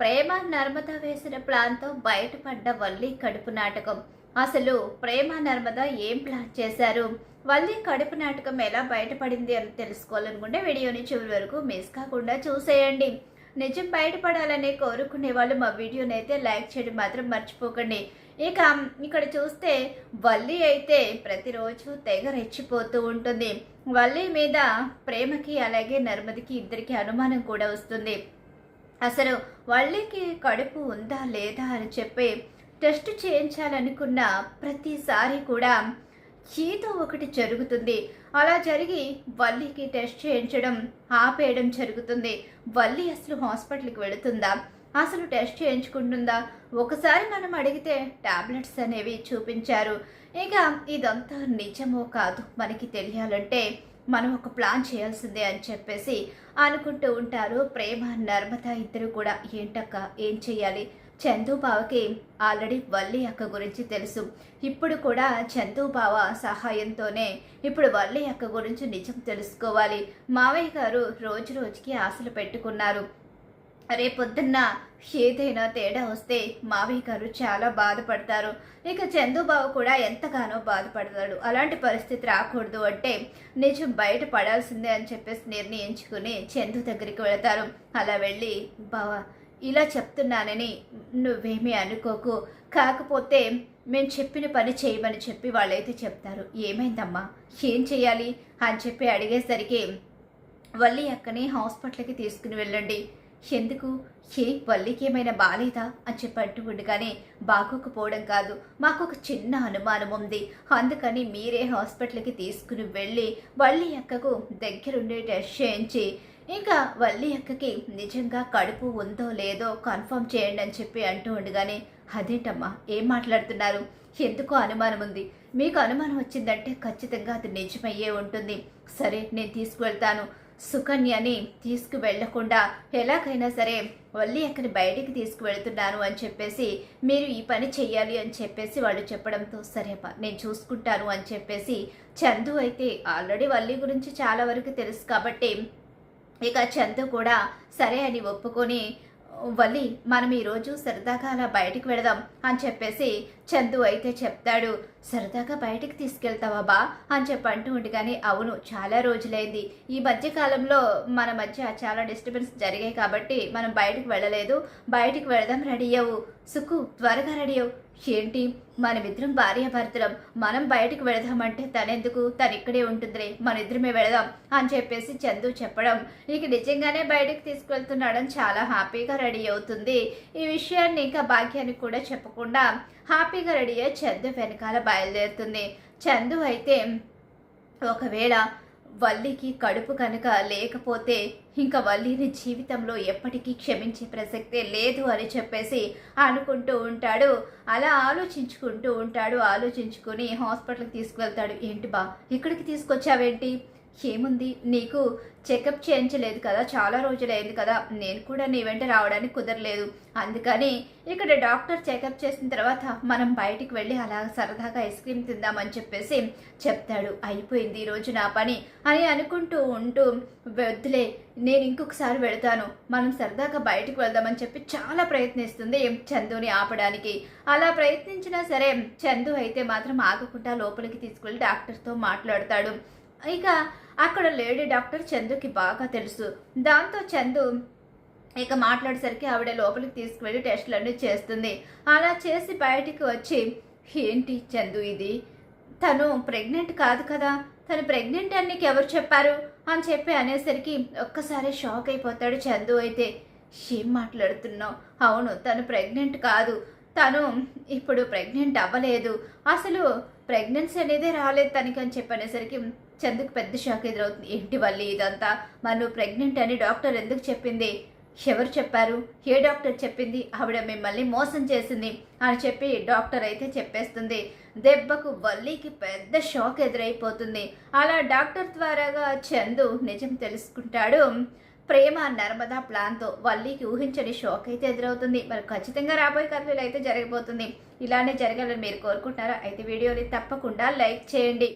ప్రేమ నర్మద వేసిన ప్లాన్తో బయటపడ్డ వల్లి కడుపు నాటకం. అసలు ప్రేమ నర్మద ఏం ప్లాన్ చేశారు, వల్లి కడుపు నాటకం ఎలా బయటపడింది అని తెలుసుకోవాలనుకుంటే వీడియోని చివరి వరకు మిస్ కాకుండా చూసేయండి. నిజం బయటపడాలని కోరుకునే వాళ్ళు మా వీడియోని అయితే లైక్ చేయడం మాత్రం మర్చిపోకండి. ఇక ఇక్కడ చూస్తే వల్లి అయితే ప్రతిరోజు తెగ రెచ్చిపోతూ ఉంటుంది. వల్లి మీద ప్రేమకి అలాగే నర్మదికి ఇద్దరికి అనుమానం కూడా వస్తుంది. అసలు వల్లికి కడుపు ఉందా లేదా అని చెప్పి టెస్ట్ చేయించాలనుకున్న ప్రతిసారి కూడా ఏదో ఒకటి జరుగుతుంది. అలా జరిగి వల్లికి టెస్ట్ చేయించడం ఆపేయడం జరుగుతుంది. వల్లి అసలు హాస్పిటల్కి వెళుతుందా, అసలు టెస్ట్ చేయించుకుంటుందా? ఒకసారి మనం అడిగితే టాబ్లెట్స్ అనేవి చూపించారు. ఇక ఇదంతా నిజమో కాదు మనకి తెలియాలంటే మనం ఒక ప్లాన్ చేయాల్సిందే అని చెప్పేసి అనుకుంటూ ఉంటారు ప్రేమ నర్మద ఇద్దరు కూడా. ఏంటక్క ఏం చెయ్యాలి? చందు బావకి ఆల్రెడీ వల్లి అక్క గురించి తెలుసు. ఇప్పుడు కూడా చందు బావ సహాయంతోనే ఇప్పుడు వల్లి అక్క గురించి నిజం తెలుసుకోవాలి. మావయ్య గారు రోజు రోజుకి ఆశలు పెట్టుకున్నారు. రేపొద్దున్న ఏదైనా తేడా వస్తే మావయ్య గారు చాలా బాధపడతారు. ఇక చందుబావ కూడా ఎంతగానో బాధపడతాడు. అలాంటి పరిస్థితి రాకూడదు అంటే నిజం బయట పడాల్సిందే అని చెప్పేసి నిర్ణయించుకుని చందు దగ్గరికి వెళతారు. అలా వెళ్ళి బావ ఇలా చెప్తున్నానని నువ్వేమీ అనుకోకు, కాకపోతే మేము చెప్పిన పని చేయమని చెప్పి వాళ్ళైతే చెప్తారు. ఏమైందమ్మా, ఏం చెయ్యాలి అని చెప్పి అడిగేసరికి వల్లి అక్కని హాస్పిటల్కి తీసుకుని వెళ్ళండి. ఎందుకు, వల్లికి ఏమైనా బాలేదా అని చెప్పి అంటూ ఉండగానే బాగోకపోవడం కాదు, మాకు ఒక చిన్న అనుమానం ఉంది, అందుకని మీరే హాస్పిటల్కి తీసుకుని వెళ్ళి వల్లి అక్కకు దగ్గరుండి టెస్ట్ చేయించి ఇంకా వల్లి అక్కకి నిజంగా కడుపు ఉందో లేదో కన్ఫర్మ్ చేయండి అని చెప్పి అంటూ ఉండగానే అదేంటమ్మా ఏం మాట్లాడుతున్నారు, ఎందుకో అనుమానం ఉంది, మీకు అనుమానం వచ్చిందంటే ఖచ్చితంగా అది నిజమయ్యే ఉంటుంది. సరే నేను తీసుకువెళ్తాను. సుకన్యని తీసుకువెళ్లకుండా ఎలాగైనా సరే వల్లి అక్కడి బయటికి తీసుకువెళ్తున్నాను అని చెప్పేసి మీరు ఈ పని చెయ్యాలి అని చెప్పేసి వాళ్ళు చెప్పడంతో సరేపా నేను చూసుకుంటాను అని చెప్పేసి చందు అయితే ఆల్రెడీ వల్లి గురించి చాలా వరకు తెలుసు కాబట్టి ఇక చందు కూడా సరే అని ఒప్పుకొని వల్లి మనం ఈరోజు సరదాగా అలా బయటికి వెళదాం అని చెప్పేసి చందు అయితే చెప్తాడు. సరదాగా బయటికి తీసుకెళ్తావా బా అని చెప్పి అంటూ ఉండగానే అవును చాలా రోజులైంది, ఈ మధ్య కాలంలో మన మధ్య చాలా డిస్టర్బెన్స్ జరిగాయి కాబట్టి మనం బయటికి వెళ్ళలేదు, బయటికి వెళదాం, రెడీ అవ్వు సుక్కు, త్వరగా రెడీ అవ్వు. ఏంటి మనమిద్దరం భార్యాభర్తలం, మనం బయటకు వెళదామంటే తనెందుకు, తను ఇక్కడే ఉంటుందిరే, మన ఇద్దరమే వెళదాం అని చెప్పేసి చందు చెప్పడం ఇక నిజంగానే బయటకు తీసుకెళ్తున్నాడని చాలా హ్యాపీగా రెడీ అవుతుంది. ఈ విషయాన్ని ఇంకా భాగ్యానికి కూడా చెప్పకుండా హ్యాపీగా రెడీ అయ్యి చందు వెనకాల బయలుదేరుతుంది. చందు అయితే ఒకవేళ వల్లికి కడుపు కనుక లేకపోతే ఇంకా వల్లిని జీవితంలో ఎప్పటికీ క్షమించే ప్రసక్తే లేదు అని చెప్పేసి అనుకుంటూ ఉంటాడు. అలా ఆలోచించుకుని హాస్పిటల్కి తీసుకువెళ్తాడు. ఏంటి బా ఇక్కడికి తీసుకొచ్చావేంటి, ఏముంది, నీకు చెకప్ చేయించలేదు కదా, చాలా రోజులైంది కదా, నేను కూడా నీ వెంట రావడానికి కుదరలేదు, అందుకని ఇక్కడ డాక్టర్ చెకప్ చేసిన తర్వాత మనం బయటికి వెళ్ళి అలా సరదాగా ఐస్ క్రీమ్ తిందామని చెప్పేసి చెప్తాడు. అయిపోయింది ఈరోజు నా పని అని అనుకుంటూ ఉంటూ వద్దులే నేను ఇంకొకసారి వెళతాను, మనం సరదాగా బయటికి వెళ్దామని చెప్పి చాలా ప్రయత్నిస్తుంది చందుని ఆపడానికి. అలా ప్రయత్నించినా సరే చందు అయితే మాత్రం ఆగకుండా లోపలికి తీసుకువెళ్ళి డాక్టర్తో మాట్లాడతాడు. ఇక అక్కడ లేడీ డాక్టర్ చందుకి బాగా తెలుసు. దాంతో చందు ఇక మాట్లాడేసరికి ఆవిడ లోపలికి తీసుకువెళ్ళి టెస్టులన్నీ చేస్తుంది. అలా చేసి బయటికి వచ్చి ఏంటి చందు ఇది, తను ప్రెగ్నెంట్ కాదు కదా, తను ప్రెగ్నెంట్ అని నీకు ఎవరు చెప్పారు అని చెప్పి అనేసరికి ఒక్కసారి షాక్ అయిపోతాడు చందు. అయితే ఏం మాట్లాడుతున్నావు, అవును తను ప్రెగ్నెంట్ కాదు, తను ఇప్పుడు ప్రెగ్నెంట్ అవ్వలేదు, అసలు ప్రెగ్నెన్సీ అనేదే రాలేదు తనకి అని చెప్పి అనేసరికి చందుకు పెద్ద షాక్ ఎదురవుతుంది. ఏంటి వల్లి ఇదంతా, మరి నువ్వు ప్రెగ్నెంట్ అని డాక్టర్ ఎందుకు చెప్పింది, ఎవరు చెప్పారు, ఏ డాక్టర్ చెప్పింది, ఆవిడ మిమ్మల్ని మోసం చేసింది అని చెప్పి డాక్టర్ అయితే చెప్పేస్తుంది. దెబ్బకు వల్లికి పెద్ద షాక్ ఎదురైపోతుంది. అలా డాక్టర్ ద్వారాగా చందు నిజం తెలుసుకుంటాడు. ప్రేమ నర్మదా ప్లాన్తో వల్లికి ఊహించని షాక్ అయితే ఎదురవుతుంది. మరి ఖచ్చితంగా రాబోయే కథలు అయితే జరగబోతుంది. ఇలానే జరగాలని మీరు కోరుకుంటారా? అయితే వీడియోని తప్పకుండా లైక్ చేయండి.